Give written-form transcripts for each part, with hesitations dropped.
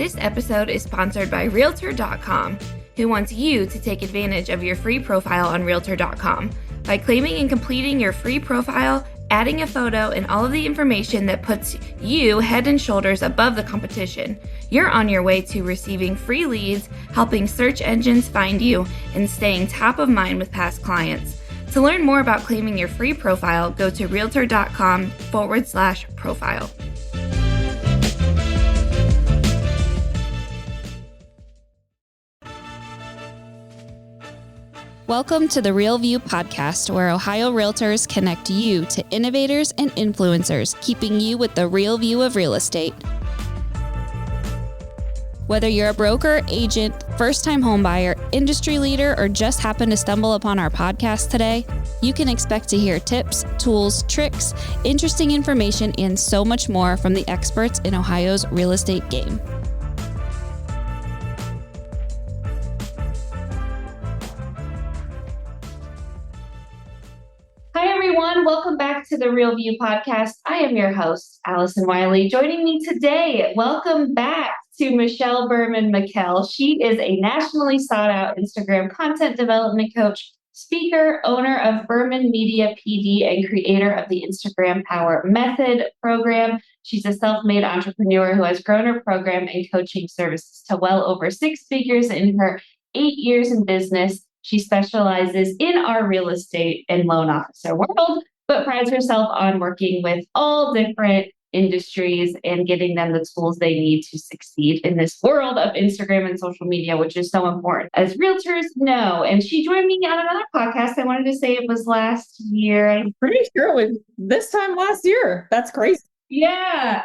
This episode is sponsored by Realtor.com, who wants you to take advantage of your free profile on Realtor.com. By claiming and completing your free profile, adding a photo, and all of the information that puts you head and shoulders above the competition, you're on your way to receiving free leads, helping search engines find you, and staying top of mind with past clients. To learn more about claiming your free profile, go to Realtor.com/profile. Welcome to the Real View podcast, where Ohio Realtors connect you to innovators and influencers, keeping you with the real view of real estate. Whether you're a broker, agent, first-time homebuyer, industry leader, or just happen to stumble upon our podcast today, you can expect to hear tips, tools, tricks, interesting information, and so much more from the experts in Ohio's real estate game. Hi, everyone. Welcome back to the Real View podcast. I am your host, Allison Wiley. Joining me today, welcome back to Michelle Berman-McKell. She is a nationally sought out Instagram content development coach, speaker, owner of Berman Media PD, and creator of the Instagram Power Method program. She's a self-made entrepreneur who has grown her program and coaching services to well over 6 figures in her 8 years in business. She specializes in our real estate and loan officer world, but prides herself on working with all different industries and giving them the tools they need to succeed in this world of Instagram and social media, which is so important, as realtors know. And she joined me on another podcast. I wanted to say it was last year. I'm pretty sure it was this time last year. That's crazy. Yeah.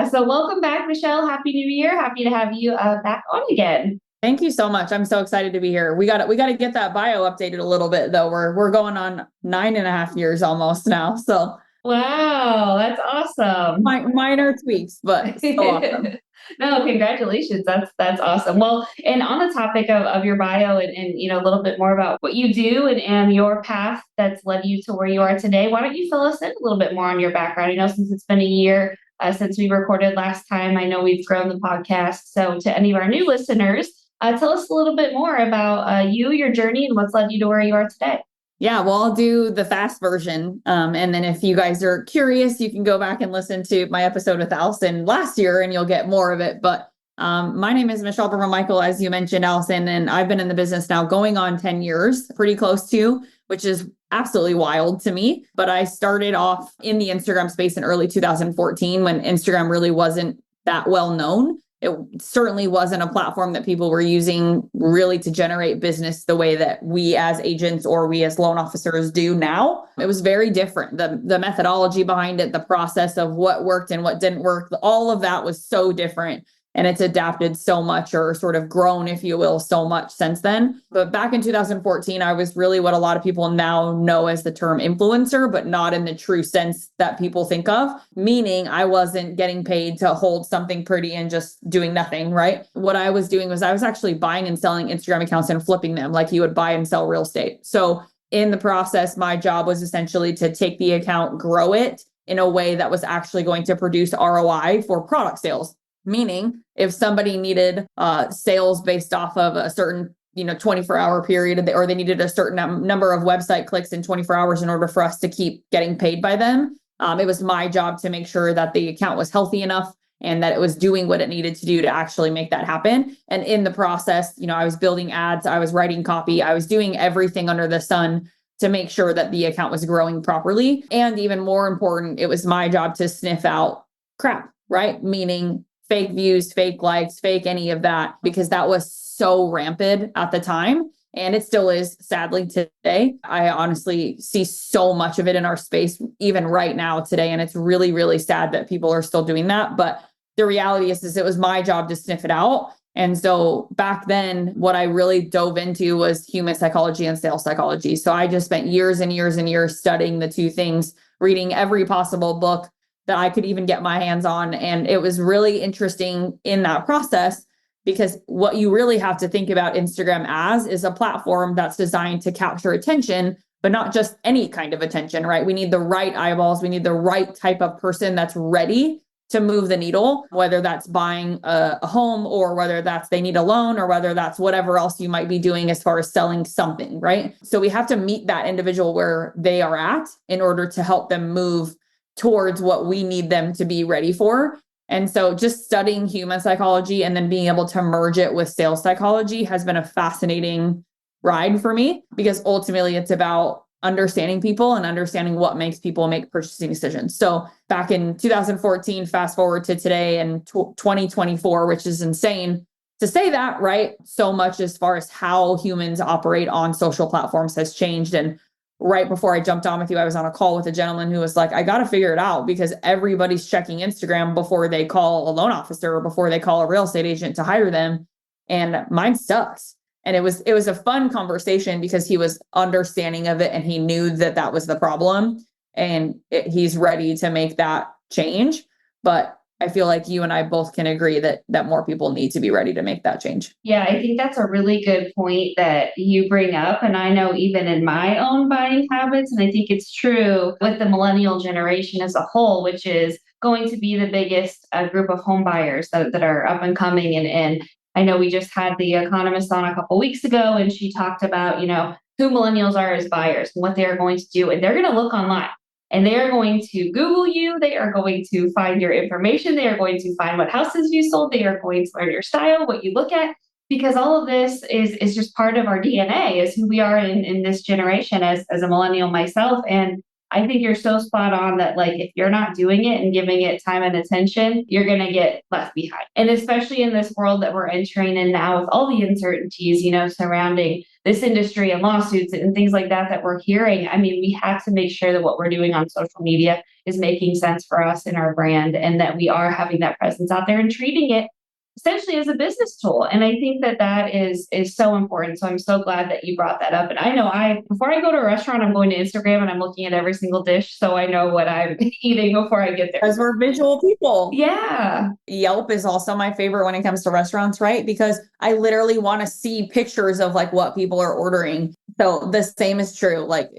So welcome back, Michelle. Happy New Year. Happy to have you back on again. Thank you so much. I'm so excited to be here. We got to get that bio updated a little bit though. We're going on 9.5 years almost now. So wow, that's awesome. Minor tweaks, but so awesome. No, congratulations. That's awesome. Well, and on the topic of your bio and a little bit more about what you do and your path that's led you to where you are today, why don't you fill us in a little bit more on your background? I know since it's been a year since we recorded last time, I know we've grown the podcast. So to any of our new listeners, tell us a little bit more about you, your journey, and what's led you to where you are today. Yeah, well, I'll do the fast version. And then if you guys are curious, you can go back and listen to my episode with Allison last year and you'll get more of it. But my name is Michelle Berman-McKell, as you mentioned, Allison, and I've been in the business now going on 10 years, pretty close to, which is absolutely wild to me. But I started off in the Instagram space in early 2014 when Instagram really wasn't that well known. It certainly wasn't a platform that people were using really to generate business the way that we as agents or we as loan officers do now. It was very different. The methodology behind it, the process of what worked and what didn't work, all of that was so different. And it's adapted so much, or sort of grown, if you will, so much since then. But back in 2014, I was really what a lot of people now know as the term influencer, but not in the true sense that people think of, meaning I wasn't getting paid to hold something pretty and just doing nothing, right? What I was doing was I was actually buying and selling Instagram accounts and flipping them like you would buy and sell real estate. So in the process, my job was essentially to take the account, grow it in a way that was actually going to produce ROI for product sales. Meaning, if somebody needed sales based off of a certain 24-hour period, or they needed a certain number of website clicks in 24 hours in order for us to keep getting paid by them, it was my job to make sure that the account was healthy enough and that it was doing what it needed to do to actually make that happen. And in the process, I was building ads, I was writing copy, I was doing everything under the sun to make sure that the account was growing properly. And even more important, it was my job to sniff out crap, right? Meaning fake views, fake likes, fake any of that, because that was so rampant at the time. And it still is, sadly, today. I honestly see so much of it in our space, even right now today. And it's really, really sad that people are still doing that. But the reality is it was my job to sniff it out. And so back then, what I really dove into was human psychology and sales psychology. So I just spent years and years and years studying the two things, reading every possible book that I could even get my hands on. And it was really interesting in that process, because what you really have to think about Instagram as is a platform that's designed to capture attention, but not just any kind of attention, right? We need the right eyeballs. We need the right type of person that's ready to move the needle, whether that's buying a home or whether that's they need a loan or whether that's whatever else you might be doing as far as selling something, right? So we have to meet that individual where they are at in order to help them move towards what we need them to be ready for. And so just studying human psychology and then being able to merge it with sales psychology has been a fascinating ride for me, because ultimately it's about understanding people and understanding what makes people make purchasing decisions. So back in 2014, fast forward to today and 2024, which is insane to say that, right? So much as far as how humans operate on social platforms has changed. And right before I jumped on with you, I was on a call with a gentleman who was like, I got to figure it out because everybody's checking Instagram before they call a loan officer or before they call a real estate agent to hire them. And mine sucks. And it was a fun conversation because he was understanding of it and he knew that that was the problem and he's ready to make that change. But I feel like you and I both can agree that more people need to be ready to make that change. Yeah, I think that's a really good point that you bring up. And I know even in my own buying habits, and I think it's true with the millennial generation as a whole, which is going to be the biggest group of home buyers that are up and coming. And I know we just had the economist on a couple weeks ago, and she talked about, who millennials are as buyers and what they are going to do. And they're going to look online. And they are going to Google you. They are going to find your information. They are going to find what houses you sold. They are going to learn your style, what you look at, because all of this is just part of our DNA, is who we are in this generation as a millennial myself. And I think you're so spot on that, like, if you're not doing it and giving it time and attention, you're going to get left behind. And especially in this world that we're entering in now with all the uncertainties, surrounding this industry and lawsuits and things like that we're hearing. I mean, we have to make sure that what we're doing on social media is making sense for us and our brand, and that we are having that presence out there and treating it essentially as a business tool. And I think that is so important. So I'm so glad that you brought that up. And I know before I go to a restaurant, I'm going to Instagram and I'm looking at every single dish. So I know what I'm eating before I get there. Because we're visual people. Yeah. Yelp is also my favorite when it comes to restaurants, right? Because I literally want to see pictures of like what people are ordering. So the same is true. Like,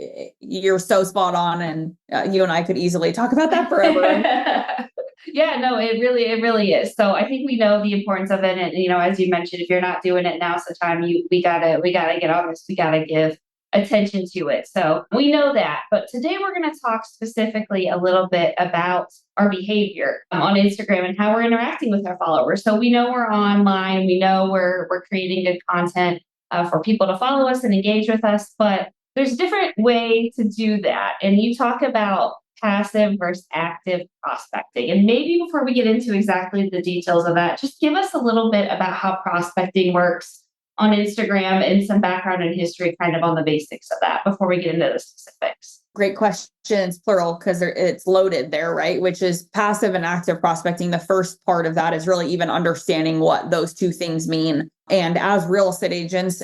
you're so spot on, and you and I could easily talk about that forever. Yeah, no, it really is. So I think we know the importance of it. And, as you mentioned, if you're not doing it, now's the time. We gotta get on this. We gotta give attention to it. So we know that. But today we're going to talk specifically a little bit about our behavior on Instagram and how we're interacting with our followers. So we know we're online. We know we're creating good content for people to follow us and engage with us. But there's a different way to do that. And you talk about passive versus active prospecting. And maybe before we get into exactly the details of that, just give us a little bit about how prospecting works on Instagram and some background and history kind of on the basics of that before we get into the specifics. Great questions, plural, because it's loaded there, right? Which is passive and active prospecting. The first part of that is really even understanding what those two things mean. And as real estate agents,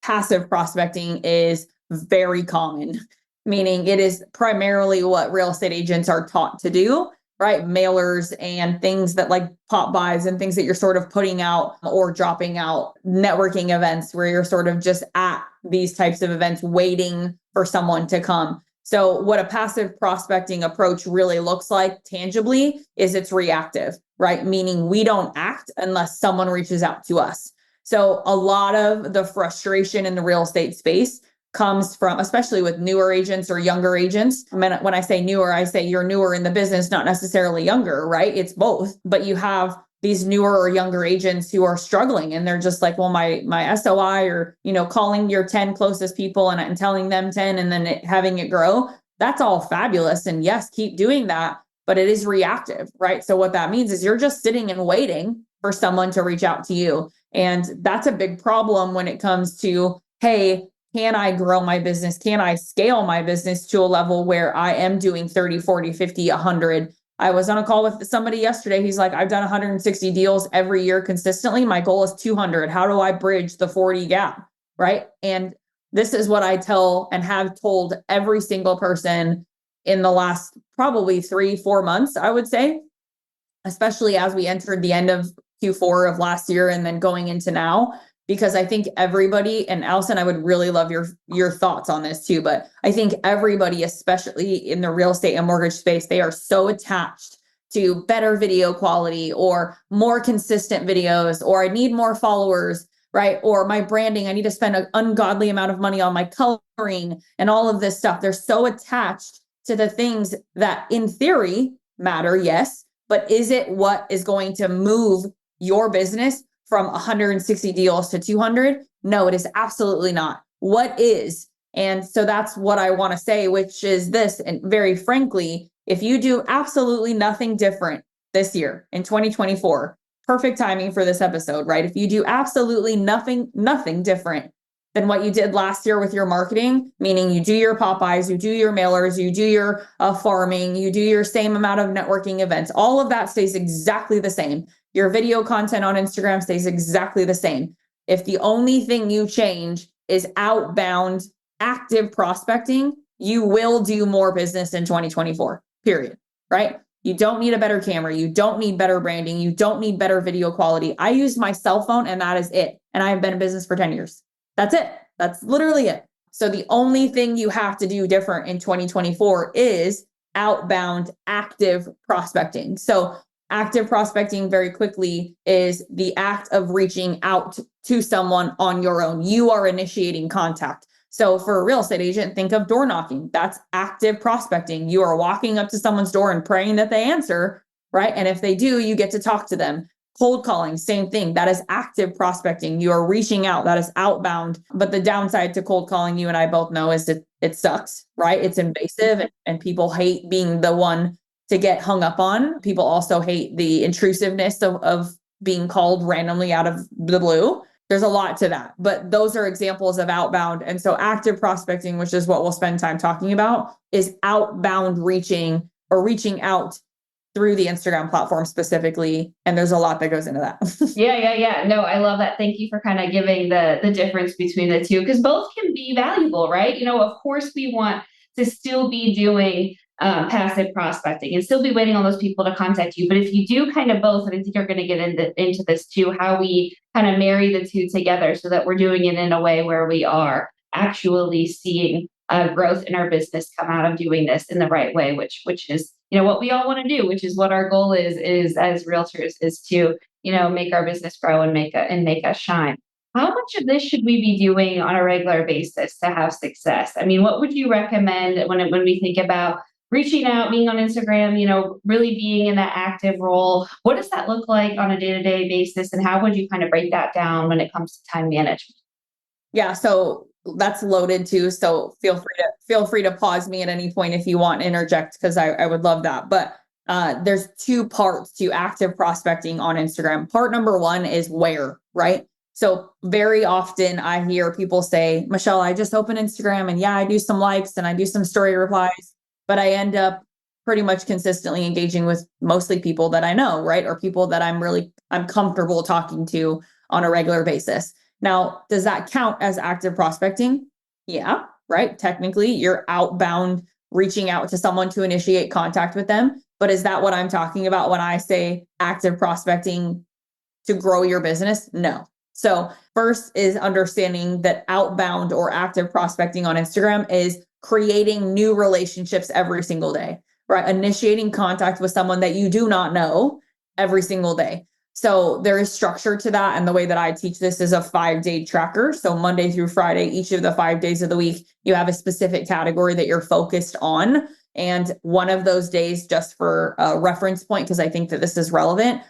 passive prospecting is very common, meaning it is primarily what real estate agents are taught to do, right? Mailers and things that like pop buys and things that you're sort of putting out or dropping out, networking events where you're sort of just at these types of events waiting for someone to come. So what a passive prospecting approach really looks like tangibly is it's reactive, right? Meaning we don't act unless someone reaches out to us. So a lot of the frustration in the real estate space comes from, especially with newer agents or younger agents. When I say newer, I say you're newer in the business, not necessarily younger, right? It's both. But you have these newer or younger agents who are struggling and they're just like, well, my SOI, or, calling your 10 closest people and telling them 10 and then having it grow. That's all fabulous. And yes, keep doing that, but it is reactive, right? So what that means is you're just sitting and waiting for someone to reach out to you. And that's a big problem when it comes to, hey, can I grow my business? Can I scale my business to a level where I am doing 30, 40, 50, 100? I was on a call with somebody yesterday. He's like, I've done 160 deals every year consistently. My goal is 200. How do I bridge the 40 gap? Right. And this is what I tell and have told every single person in the last probably 3-4 months, I would say, especially as we entered the end of Q4 of last year and then going into now. Because I think everybody, and Allison, I would really love your thoughts on this too, but I think everybody, especially in the real estate and mortgage space, they are so attached to better video quality or more consistent videos, or I need more followers, right? Or my branding, I need to spend an ungodly amount of money on my coloring and all of this stuff. They're so attached to the things that in theory matter, yes, but is it what is going to move your business from 160 deals to 200? No, it is absolutely not. What is? And so that's what I want to say, which is this, and very frankly, if you do absolutely nothing different this year in 2024, perfect timing for this episode, right? If you do absolutely nothing different than what you did last year with your marketing, meaning you do your Popeyes, you do your mailers, you do your farming, you do your same amount of networking events, all of that stays exactly the same. Your video content on Instagram stays exactly the same. If the only thing you change is outbound active prospecting, you will do more business in 2024, period, right? You don't need a better camera. You don't need better branding. You don't need better video quality. I use my cell phone and that is it. And I have been in business for 10 years. That's it. That's literally it. So the only thing you have to do different in 2024 is outbound active prospecting. So active prospecting, very quickly, is the act of reaching out to someone on your own. You are initiating contact. So for a real estate agent, think of door knocking. That's active prospecting. You are walking up to someone's door and praying that they answer, right? And if they do, you get to talk to them. Cold calling, same thing. That is active prospecting. You are reaching out. That is outbound. But the downside to cold calling, you and I both know, is that it sucks, right? It's invasive and people hate being the one to get hung up on. People also hate the intrusiveness of being called randomly out of the blue. There's a lot to that, but those are examples of outbound. And so active prospecting, which is what we'll spend time talking about, is outbound reaching out through the Instagram platform specifically. And there's a lot that goes into that. Yeah. No, I love that. Thank you for kind of giving the difference between the two, because both can be valuable, right? Of course we want to still be doing passive prospecting and still be waiting on those people to contact you. But if you do kind of both, and I think you're going to get into this too, how we kind of marry the two together so that we're doing it in a way where we are actually seeing growth in our business come out of doing this in the right way, which is what we all want to do, which is what our goal is as realtors, is to make our business grow and make us shine. How much of this should we be doing on a regular basis to have success? I mean, what would you recommend when we think about reaching out, being on Instagram, really being in that active role? What does that look like on a day-to-day basis? And how would you kind of break that down when it comes to time management? Yeah, so that's loaded too. So feel free to pause me at any point if you want to interject, because I would love that. But there's two parts to active prospecting on Instagram. Part number one is where, right? So very often I hear people say, Michelle, I just open Instagram and I do some likes and I do some story replies, but I end up pretty much consistently engaging with mostly people that I know, right? Or people that I'm comfortable talking to on a regular basis. Now, does that count as active prospecting? Yeah, right. Technically, you're outbound reaching out to someone to initiate contact with them. But is that what I'm talking about when I say active prospecting to grow your business? No. So first is understanding that outbound or active prospecting on Instagram is creating new relationships every single day, right? Initiating contact with someone that you do not know every single day. So there is structure to that. And the way that I teach this is a 5-day tracker. So Monday through Friday, each of the 5 days of the week, you have a specific category that you're focused on. And one of those days, just for a reference point, because I think that this is relevant,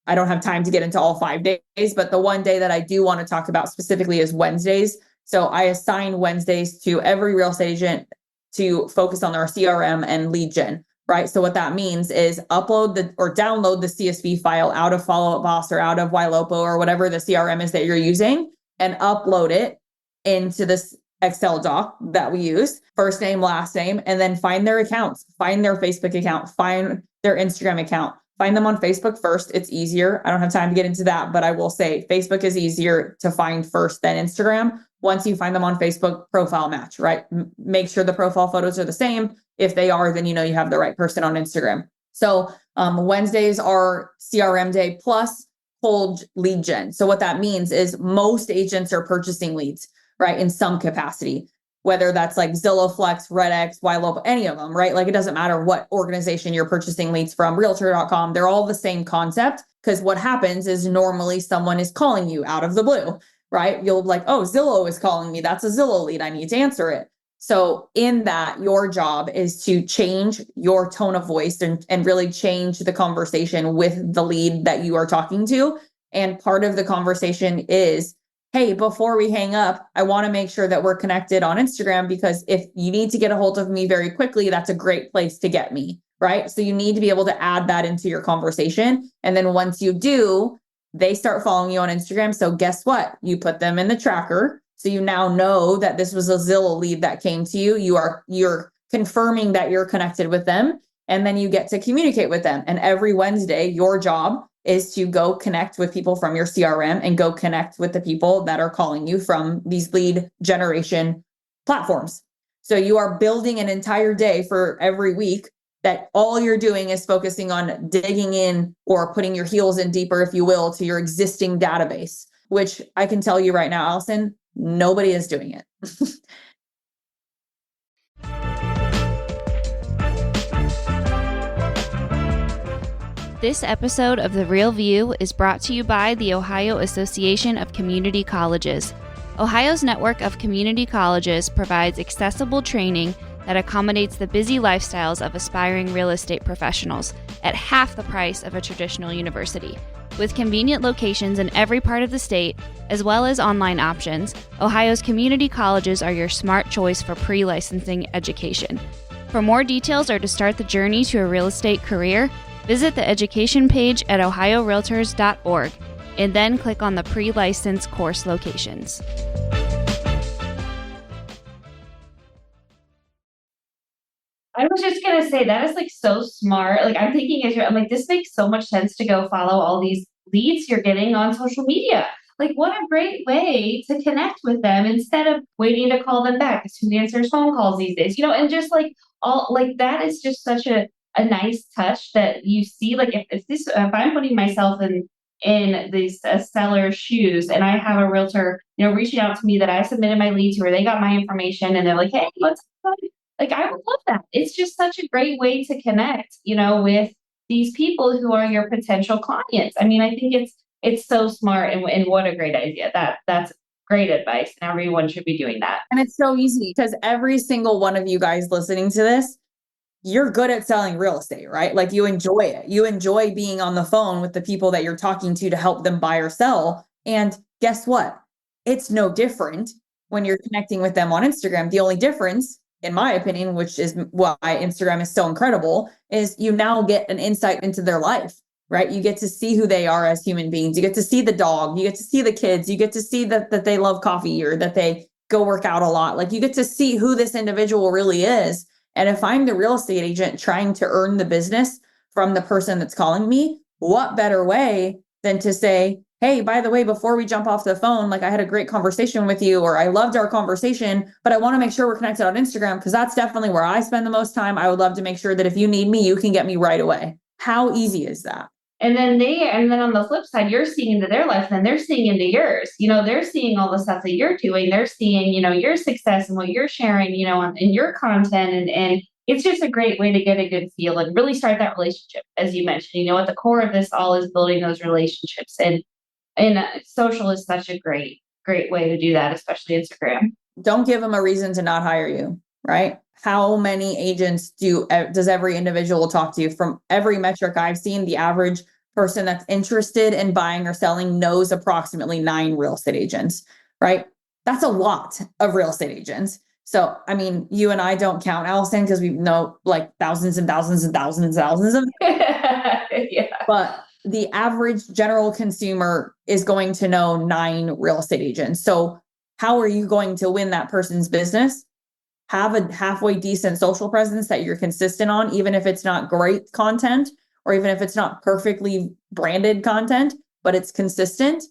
I don't have time to get into all 5 days, but the one day that I do want to talk about specifically is Wednesdays. So I assign Wednesdays to every real estate agent to focus on our CRM and lead gen. Right. So what that means is download the CSV file out of Follow Up Boss or out of Ylopo or whatever the CRM is that you're using, and upload it into this Excel doc that we use, first name, last name, and then find their accounts, find their Facebook account, find their Instagram account, find them on Facebook first. It's easier. I don't have time to get into that, but I will say Facebook is easier to find first than Instagram. Once you find them on Facebook, profile match, right? Make sure the profile photos are the same. If they are, then you have the right person on Instagram. So Wednesdays are CRM day plus cold lead gen. So what that means is most agents are purchasing leads, right, in some capacity. whether that's like Zillow, Flex, RedX, YLOP, any of them, right? Like it doesn't matter what organization you're purchasing leads from, Realtor.com, they're all the same concept. Because what happens is normally someone is calling you out of the blue, right? You'll be like, oh, Zillow is calling me. That's a Zillow lead. I need to answer it. So in that, your job is to change your tone of voice and really change the conversation with the lead that you are talking to. And part of the conversation is, hey, before we hang up, I want to make sure that we're connected on Instagram, because if you need to get a hold of me very quickly, that's a great place to get me, right? So you need to be able to add that into your conversation. And then once you do, they start following you on Instagram. So guess what? You put them in the tracker. So you now know that this was a Zillow lead that came to you. You're confirming that you're connected with them, and then you get to communicate with them. And every Wednesday, your job is to go connect with people from your CRM and go connect with the people that are calling you from these lead generation platforms. So you are building an entire day for every week that all you're doing is focusing on digging in or putting your heels in deeper, if you will, to your existing database, which I can tell you right now, Allison, nobody is doing it. This episode of The Real View is brought to you by the Ohio Association of Community Colleges. Ohio's network of community colleges provides accessible training that accommodates the busy lifestyles of aspiring real estate professionals at half the price of a traditional university. With convenient locations in every part of the state, as well as online options, Ohio's community colleges are your smart choice for pre-licensing education. For more details or to start the journey to a real estate career, visit the education page at ohiorealtors.org and then click on the pre-license course locations. I was just gonna say that is like so smart. Like I'm thinking I'm like, this makes so much sense to go follow all these leads you're getting on social media. Like what a great way to connect with them instead of waiting to call them back. Because who answers phone calls these days? And just like all like that is just such a nice touch that you see. Like if I'm putting myself in these seller's shoes and I have a realtor, reaching out to me that I submitted my lead to, or they got my information and they're like, hey, what's up? Like, I would love that. It's just such a great way to connect, with these people who are your potential clients. I mean, I think it's so smart and what a great idea. That's great advice, and everyone should be doing that. And it's so easy because every single one of you guys listening to this, you're good at selling real estate, right? Like you enjoy it. You enjoy being on the phone with the people that you're talking to help them buy or sell. And guess what? It's no different when you're connecting with them on Instagram. The only difference, in my opinion, which is why Instagram is so incredible, is you now get an insight into their life, right? You get to see who they are as human beings. You get to see the dog, you get to see the kids, you get to see that they love coffee or that they go work out a lot. Like you get to see who this individual really is. And if I'm the real estate agent trying to earn the business from the person that's calling me, what better way than to say, hey, by the way, before we jump off the phone, like I had a great conversation with you, or I loved our conversation, but I want to make sure we're connected on Instagram because that's definitely where I spend the most time. I would love to make sure that if you need me, you can get me right away. How easy is that? And then on the flip side, you're seeing into their life, and they're seeing into yours. They're seeing all the stuff that you're doing. They're seeing, your success and what you're sharing, in your content. And it's just a great way to get a good feel and really start that relationship. As you mentioned, at the core of this all is building those relationships. And social is such a great way to do that, especially Instagram. Don't give them a reason to not hire you, right? How many agents does every individual talk to? From every metric I've seen, the average person that's interested in buying or selling knows approximately 9 real estate agents, right? That's a lot of real estate agents. So, I mean, you and I don't count, Allison, because we know like thousands and thousands and thousands and thousands of yeah. But the average general consumer is going to know 9 real estate agents. So how are you going to win that person's business? Have a halfway decent social presence that you're consistent on, even if it's not great content, or even if it's not perfectly branded content, but it's consistent.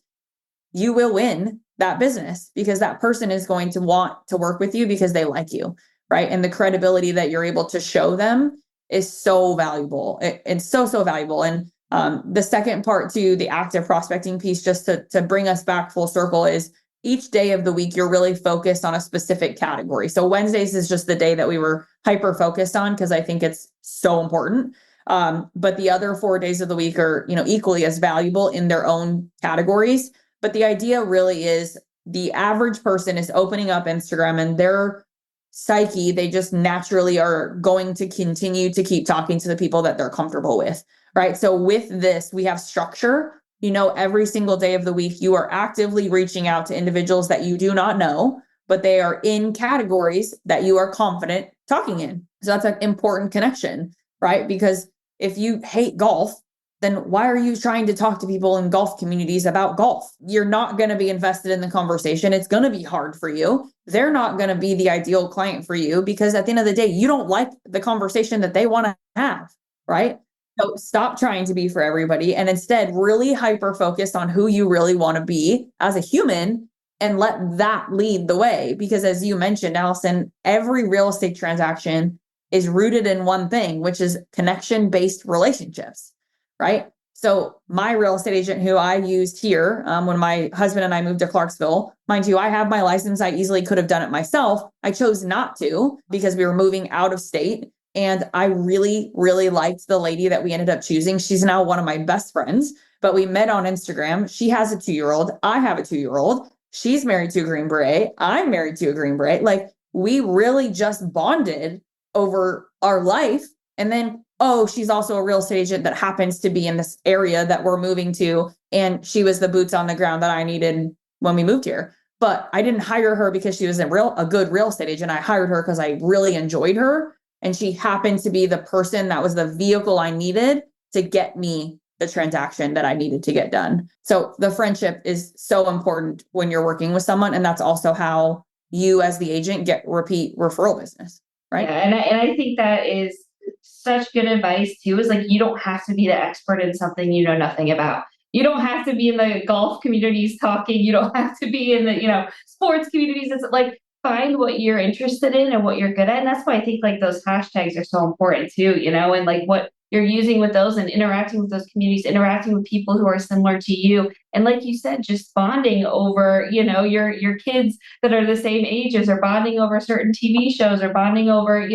You will win that business because that person is going to want to work with you because they like you, right? And the credibility that you're able to show them is so valuable. It's so valuable. And the second part to the active prospecting piece, just to bring us back full circle, is each day of the week, you're really focused on a specific category. So Wednesdays is just the day that we were hyper focused on because I think it's so important. But the other 4 days of the week are, equally as valuable in their own categories. But the idea really is the average person is opening up Instagram and their psyche, they just naturally are going to continue to keep talking to the people that they're comfortable with, right? So with this, we have structure. Every single day of the week, you are actively reaching out to individuals that you do not know, but they are in categories that you are confident talking in. So that's an important connection, right? Because if you hate golf, then why are you trying to talk to people in golf communities about golf? You're not going to be invested in the conversation. It's going to be hard for you. They're not going to be the ideal client for you because at the end of the day, you don't like the conversation that they want to have, right? So stop trying to be for everybody and instead really hyper focus on who you really want to be as a human and let that lead the way. Because as you mentioned, Allison, every real estate transaction is rooted in one thing, which is connection-based relationships, right? So my real estate agent who I used here when my husband and I moved to Clarksville, mind you, I have my license. I easily could have done it myself. I chose not to because we were moving out of state. And I really, really liked the lady that we ended up choosing. She's now one of my best friends, but we met on Instagram. She has a 2-year-old. I have a 2-year-old. She's married to a Green Beret. I'm married to a Green Beret. Like we really just bonded over our life. And then, she's also a real estate agent that happens to be in this area that we're moving to. And she was the boots on the ground that I needed when we moved here. But I didn't hire her because she was a good real estate agent. I hired her because I really enjoyed her. And she happened to be the person that was the vehicle I needed to get me the transaction that I needed to get done. So the friendship is so important when you're working with someone. And that's also how you as the agent get repeat referral business, right? Yeah, and I think that is such good advice too, is like, you don't have to be the expert in something you know nothing about. You don't have to be in the golf communities talking. You don't have to be in the, sports communities. It's like, find what you're interested in and what you're good at. And that's why I think like those hashtags are so important too, and like what you're using with those and interacting with those communities, interacting with people who are similar to you. And like you said, just bonding over, your kids that are the same ages, or bonding over certain TV shows, or bonding over,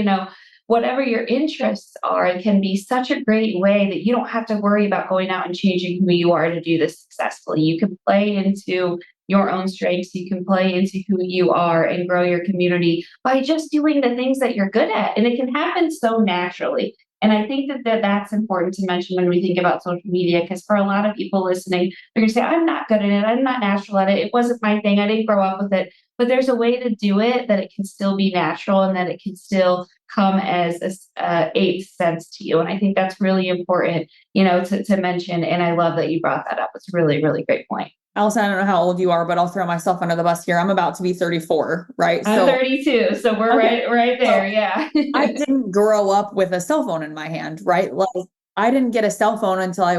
whatever your interests are. It can be such a great way that you don't have to worry about going out and changing who you are to do this successfully. You can play into your own strengths. You can play into who you are and grow your community by just doing the things that you're good at. And it can happen so naturally. And I think that's important to mention when we think about social media, because for a lot of people listening, they're going to say, I'm not good at it. I'm not natural at it. It wasn't my thing. I didn't grow up with it. But there's a way to do it that it can still be natural and that it can still come as a eighth sense to you. And I think that's really important, to mention. And I love that you brought that up. It's a really, really great point. Allison, I don't know how old you are, but I'll throw myself under the bus here. I'm about to be 34, right? I'm 32, so we're okay. right there. Yeah. I didn't grow up with a cell phone in my hand, right? Like I didn't get a cell phone until I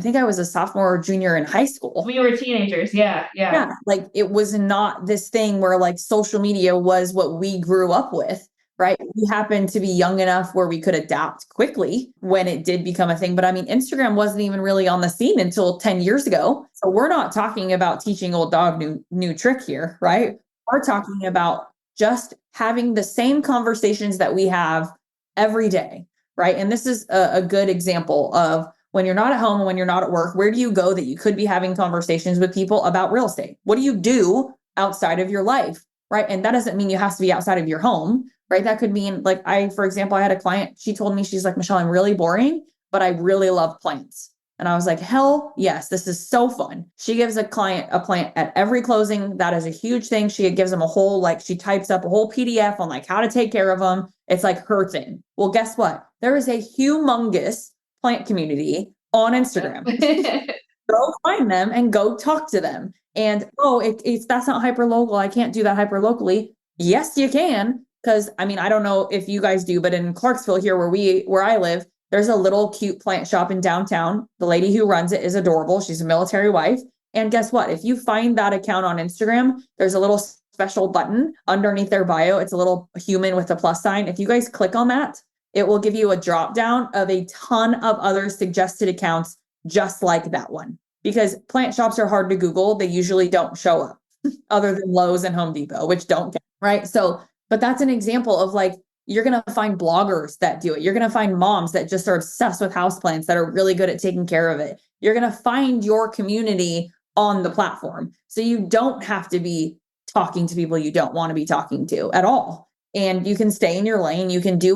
think I was a sophomore or junior in high school. We were teenagers. Yeah. Like it was not this thing where like social media was what we grew up with. Right. We happened to be young enough where we could adapt quickly when it did become a thing. But I mean, Instagram wasn't even really on the scene until 10 years ago. So we're not talking about teaching old dog new trick here, right? We're talking about just having the same conversations that we have every day, right? And this is a good example of when you're not at home and when you're not at work, where do you go that you could be having conversations with people about real estate? What do you do outside of your life, right? And that doesn't mean you have to be outside of your home. Right. That could mean like for example, I had a client, she told me, she's like, Michelle, I'm really boring, but I really love plants. And I was like, hell yes, this is so fun. She gives a client a plant at every closing. That is a huge thing. She gives them she types up a whole PDF on like how to take care of them. It's like her thing. Well, guess what? There is a humongous plant community on Instagram. Go find them and go talk to them. And that's not hyper local. I can't do that hyper locally. Yes, you can. Because I mean, I don't know if you guys do, but in Clarksville here where I live, there's a little cute plant shop in downtown. The lady who runs it is adorable. She's a military wife. And guess what? If you find that account on Instagram, there's a little special button underneath their bio. It's a little human with a plus sign. If you guys click on that, it will give you a drop down of a ton of other suggested accounts just like that one. Because plant shops are hard to Google. They usually don't show up. other than Lowe's and Home Depot, which don't count, right? So, but that's an example of like, you're going to find bloggers that do it. You're going to find moms that just are obsessed with houseplants that are really good at taking care of it. You're going to find your community on the platform. So you don't have to be talking to people you don't want to be talking to at all. And you can stay in your lane. You can do,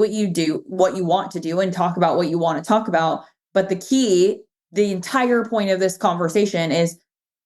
what you want to do and talk about what you want to talk about. But the entire point of this conversation is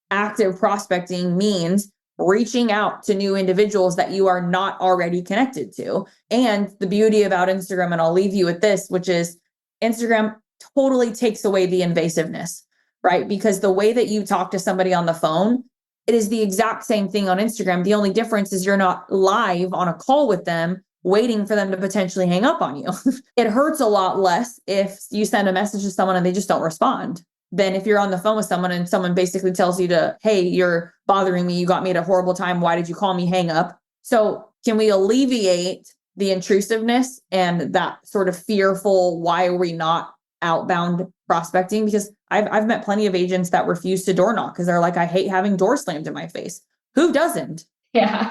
active prospecting means reaching out to new individuals that you are not already connected to. And the beauty about Instagram, and I'll leave you with this, which is Instagram totally takes away the invasiveness, right? Because the way that you talk to somebody on the phone, it is the exact same thing on Instagram. The only difference is you're not live on a call with them, waiting for them to potentially hang up on you. It hurts a lot less if you send a message to someone and they just don't respond than if you're on the phone with someone and someone basically tells you hey, you're bothering me. You got me at a horrible time. Why did you call me? Hang up. So can we alleviate the intrusiveness and that sort of fearful, why are we not outbound prospecting? Because I've met plenty of agents that refuse to door knock because they're like, I hate having doors slammed in my face. Who doesn't? Yeah.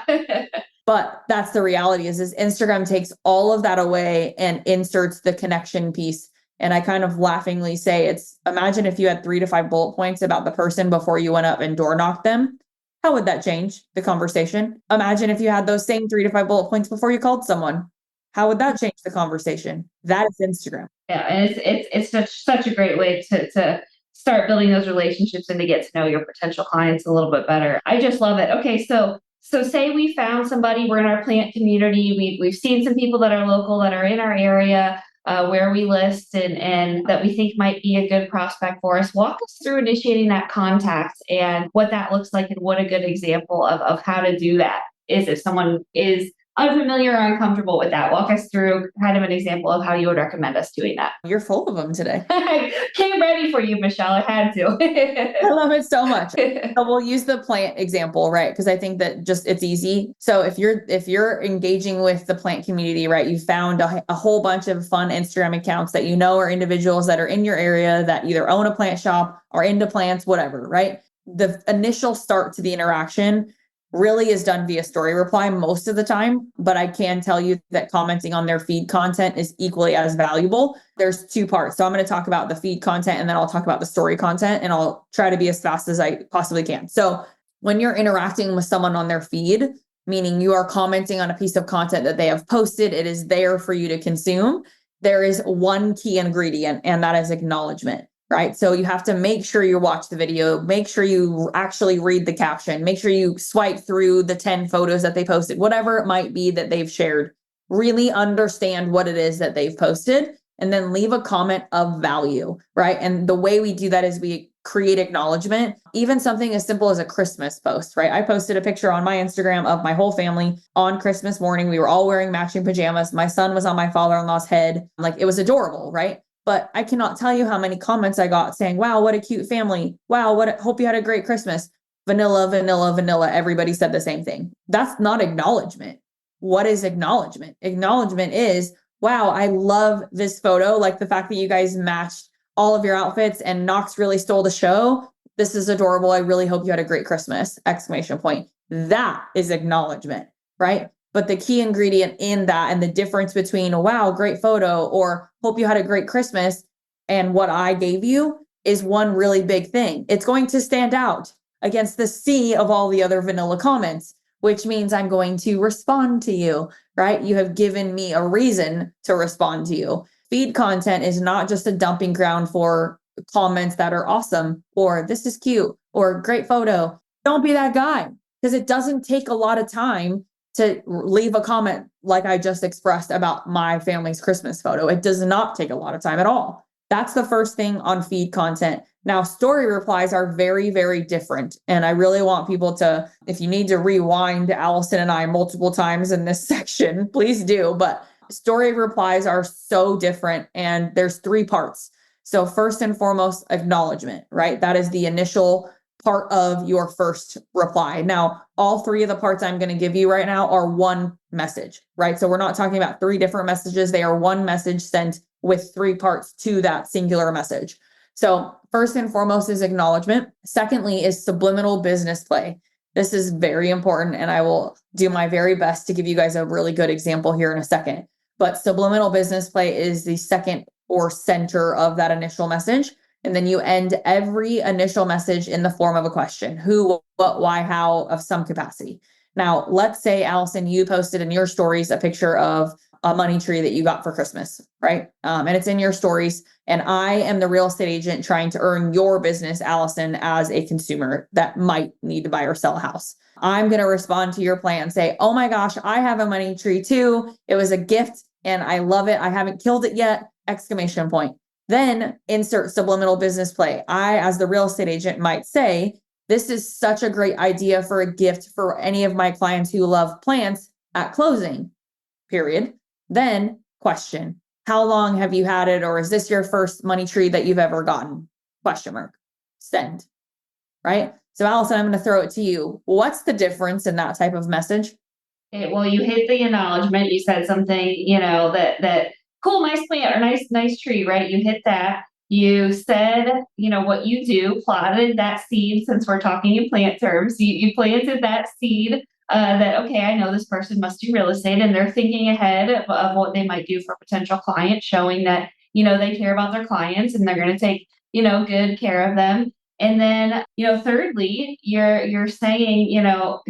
But that's the reality is Instagram takes all of that away and inserts the connection piece. And I kind of laughingly say imagine if you had 3 to 5 bullet points about the person before you went up and door knocked them. How would that change the conversation? Imagine if you had those same 3 to 5 bullet points before you called someone. How would that change the conversation? That is Instagram. Yeah, and it's such a great way to start building those relationships and to get to know your potential clients a little bit better. I just love it. Okay, so say we found somebody, we're in our plant community, we've seen some people that are local that are in our area where we list and that we think might be a good prospect for us. Walk us through initiating that contact and what that looks like and what a good example of how to do that is if someone is unfamiliar or uncomfortable with that. Walk us through kind of an example of how you would recommend us doing that. You're full of them today. Came ready for you, Michelle. I had to. I love it so much. So we'll use the plant example, right? Because I think that it's easy. So if you're engaging with the plant community, right, you found a whole bunch of fun Instagram accounts that you know are individuals that are in your area that either own a plant shop or into plants, whatever, right? The initial start to the interaction really is done via story reply most of the time, but I can tell you that commenting on their feed content is equally as valuable. There's 2 parts. So I'm going to talk about the feed content and then I'll talk about the story content and I'll try to be as fast as I possibly can. So when you're interacting with someone on their feed, meaning you are commenting on a piece of content that they have posted, it is there for you to consume. There is one key ingredient and that is acknowledgement. Right. So you have to make sure you watch the video, make sure you actually read the caption, make sure you swipe through the 10 photos that they posted, whatever it might be that they've shared, really understand what it is that they've posted and then leave a comment of value. Right. And the way we do that is we create acknowledgement, even something as simple as a Christmas post. Right. I posted a picture on my Instagram of my whole family on Christmas morning. We were all wearing matching pajamas. My son was on my father-in-law's head. Like it was adorable. Right. But I cannot tell you how many comments I got saying, wow, what a cute family. Wow, hope you had a great Christmas. Vanilla, vanilla, vanilla. Everybody said the same thing. That's not acknowledgement. What is acknowledgement? Acknowledgement is, wow, I love this photo. Like the fact that you guys matched all of your outfits and Knox really stole the show. This is adorable. I really hope you had a great Christmas! Exclamation point. That is acknowledgement, right? But the key ingredient in that and the difference between, wow, great photo, or hope you had a great Christmas, and what I gave you is one really big thing. It's going to stand out against the sea of all the other vanilla comments, which means I'm going to respond to you, right? You have given me a reason to respond to you. Feed content is not just a dumping ground for comments that are awesome, or this is cute, or great photo. Don't be that guy, because it doesn't take a lot of time to leave a comment like I just expressed about my family's Christmas photo. It does not take a lot of time at all. That's the first thing on feed content. Now, story replies are very, very different. And I really want people to, if you need to rewind Allison and I multiple times in this section, please do. But story replies are so different. And there's 3 parts. So first and foremost, acknowledgement, right? That is the initial part of your first reply. Now, all 3 of the parts I'm going to give you right now are one message, right? So we're not talking about 3 different messages. They are one message sent with 3 parts to that singular message. So first and foremost is acknowledgement. Secondly is subliminal business play. This is very important, and I will do my very best to give you guys a really good example here in a second. But subliminal business play is the second or center of that initial message. And then you end every initial message in the form of a question: who, what, why, how, of some capacity. Now, let's say, Allison, you posted in your stories a picture of a money tree that you got for Christmas, right? And it's in your stories. And I am the real estate agent trying to earn your business, Allison, as a consumer that might need to buy or sell a house. I'm going to respond to your plan and say, oh my gosh, I have a money tree too. It was a gift and I love it. I haven't killed it yet! Exclamation point. Then insert subliminal business play. I, as the real estate agent, might say, this is such a great idea for a gift for any of my clients who love plants at closing, period. Then question: how long have you had it? Or is this your first money tree that you've ever gotten? Question mark. Send. Right? So Allison, I'm going to throw it to you. What's the difference in that type of message? Well, you hit the acknowledgement. You said something, that cool, nice plant or nice tree, right? You hit that. You said, what you do, plotted that seed, since we're talking in plant terms. You planted that seed that, okay, I know this person must do real estate, and they're thinking ahead of what they might do for a potential client, showing that, they care about their clients and they're going to take, good care of them. And then, thirdly, you're saying,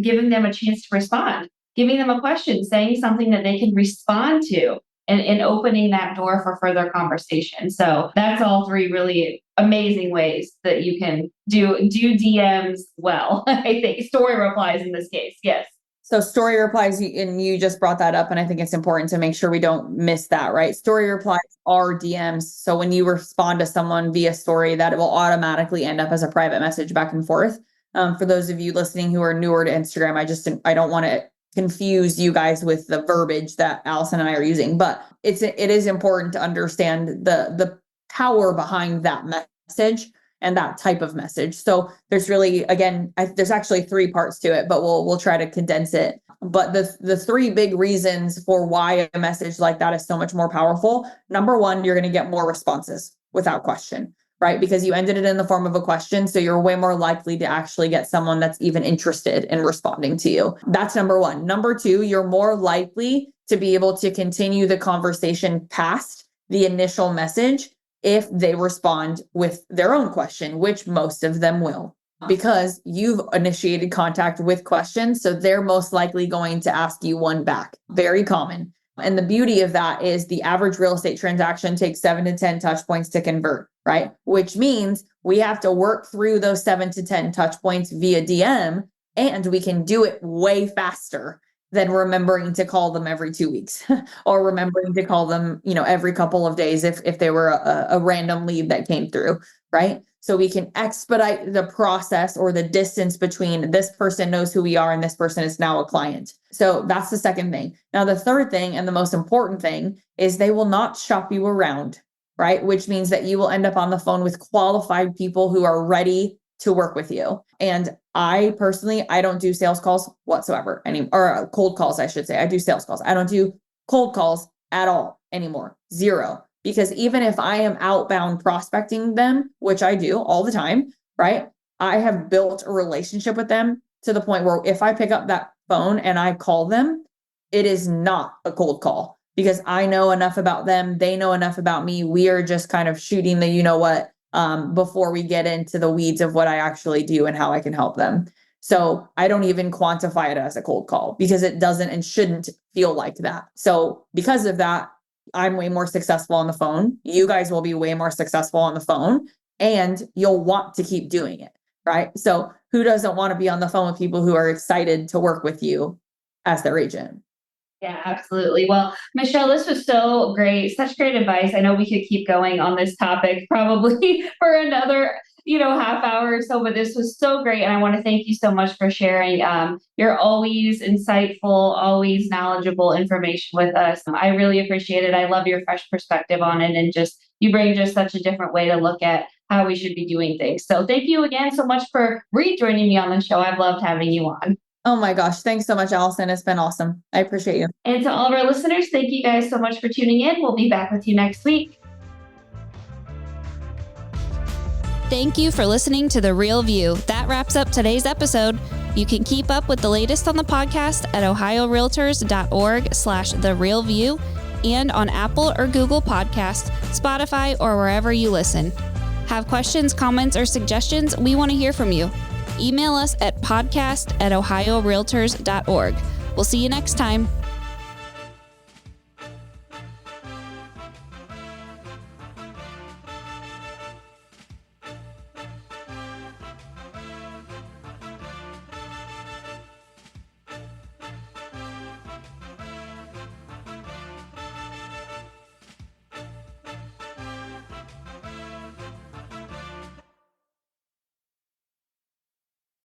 giving them a chance to respond, giving them a question, saying something that they can respond to, and opening that door for further conversation. So that's all three really amazing ways that you can do DMs well. I think story replies in this case. Yes. So story replies, and you just brought that up, and I think it's important to make sure we don't miss that, right? Story replies are DMs. So when you respond to someone via story, that will automatically end up as a private message back and forth. For those of you listening who are newer to Instagram, I don't want to confuse you guys with the verbiage that Allison and I are using, but it is important to understand the power behind that message and that type of message. So there's really, again, there's actually three parts to it, but we'll try to condense it. But the three big reasons for why a message like that is so much more powerful. Number one, you're going to get more responses without question, right? Because you ended it in the form of a question. So you're way more likely to actually get someone that's even interested in responding to you. That's number one. Number two, you're more likely to be able to continue the conversation past the initial message if they respond with their own question, which most of them will, because you've initiated contact with questions. So they're most likely going to ask you one back. Very common. And the beauty of that is the average real estate transaction takes 7 to 10 touch points to convert, right? Which means we have to work through those 7 to 10 touch points via DM, and we can do it way faster than remembering to call them every 2 weeks or remembering to call them, every couple of days if they were a random lead that came through, right? So we can expedite the process or the distance between this person knows who we are and this person is now a client. So that's the second thing. Now, the third thing, and the most important thing, is they will not shop you around, right? Which means that you will end up on the phone with qualified people who are ready to work with you. And I personally, I don't do sales calls whatsoever or cold calls, I should say. I do sales calls. I don't do cold calls at all anymore. Zero. Because even if I am outbound prospecting them, which I do all the time, right? I have built a relationship with them to the point where if I pick up that phone and I call them, it is not a cold call because I know enough about them. They know enough about me. We are just kind of shooting the before we get into the weeds of what I actually do and how I can help them. So I don't even quantify it as a cold call because it doesn't and shouldn't feel like that. So because of that, I'm way more successful on the phone. You guys will be way more successful on the phone, and you'll want to keep doing it, right? So who doesn't want to be on the phone with people who are excited to work with you as their agent? Yeah, absolutely. Well, Michelle, this was so great. Such great advice. I know we could keep going on this topic probably for another, half hour or so, but this was so great. And I want to thank you so much for sharing. You're always insightful, always knowledgeable information with us. I really appreciate it. I love your fresh perspective on it. And you bring just such a different way to look at how we should be doing things. So thank you again so much for rejoining me on the show. I've loved having you on. Oh my gosh. Thanks so much, Allison. It's been awesome. I appreciate you. And to all of our listeners, thank you guys so much for tuning in. We'll be back with you next week. Thank you for listening to The Real View. That wraps up today's episode. You can keep up with the latest on the podcast at ohiorealtors.org/therealview and on Apple or Google Podcasts, Spotify, or wherever you listen. Have questions, comments, or suggestions? We want to hear from you. Email us at podcast@ohiorealtors.org. We'll see you next time.